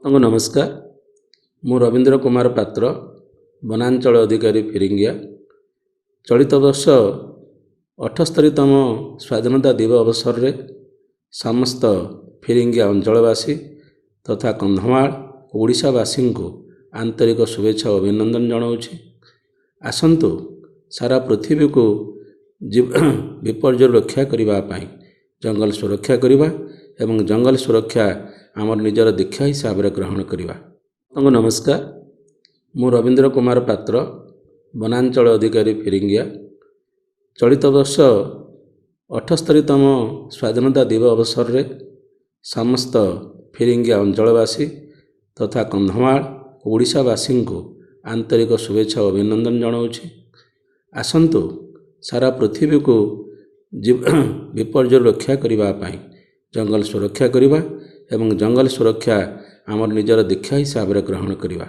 ଆପଣଙ୍କୁ ନମସ୍କାର। ମୁଁ ରବୀନ୍ଦ୍ର କୁମାର ପାତ୍ର, ବନାଞ୍ଚଳ ଅଧିକାରୀ ଫିରିଙ୍ଗିଆ। ଚଳିତ ବର୍ଷ 78ତମ ସ୍ୱାଧୀନତା ଦିବସ ଅବସରରେ ସମସ୍ତ ଫିରିଙ୍ଗିଆ ଅଞ୍ଚଳବାସୀ ତଥା କନ୍ଧମାଳ ଓଡ଼ିଶାବାସୀଙ୍କୁ ଆନ୍ତରିକ ଶୁଭେଚ୍ଛା ଓ ଅଭିନନ୍ଦନ ଜଣାଉଛି। ଆସନ୍ତୁ ସାରା ପୃଥିବୀକୁ ବିପର୍ଯ୍ୟୟରୁ ରକ୍ଷା କରିବା ପାଇଁ ଜଙ୍ଗଲ ସୁରକ୍ଷା କରିବା ଏବଂ ଜଙ୍ଗଲ ସୁରକ୍ଷା ଆମର ନିଜର ଦୀକ୍ଷା ହିସାବରେ ଗ୍ରହଣ କରିବା। ଆପଣଙ୍କୁ ନମସ୍କାର। ମୁଁ ରବୀନ୍ଦ୍ର କୁମାର ପାତ୍ର, ବନାଞ୍ଚଳ ଅଧିକାରୀ ଫିରିଙ୍ଗିଆ। ଚଳିତ ବର୍ଷ 78ତମ ସ୍ୱାଧୀନତା ଦିବସ ଅବସରରେ ସମସ୍ତ ଫିରିଙ୍ଗିଆ ଅଞ୍ଚଳବାସୀ ତଥା କନ୍ଧମାଳ ଓଡ଼ିଶାବାସୀଙ୍କୁ ଆନ୍ତରିକ ଶୁଭେଚ୍ଛା ଓ ଅଭିନନ୍ଦନ ଜଣାଉଛି। ଆସନ୍ତୁ ସାରା ପୃଥିବୀକୁ ବିପର୍ଯ୍ୟୟରୁ ରକ୍ଷା କରିବା ପାଇଁ ଜଙ୍ଗଲ ସୁରକ୍ଷା କରିବା ଏବଂ ଜଙ୍ଗଲ ସୁରକ୍ଷା ଆମର ନିଜର ଦୀକ୍ଷା ହିସାବରେ ଗ୍ରହଣ କରିବା।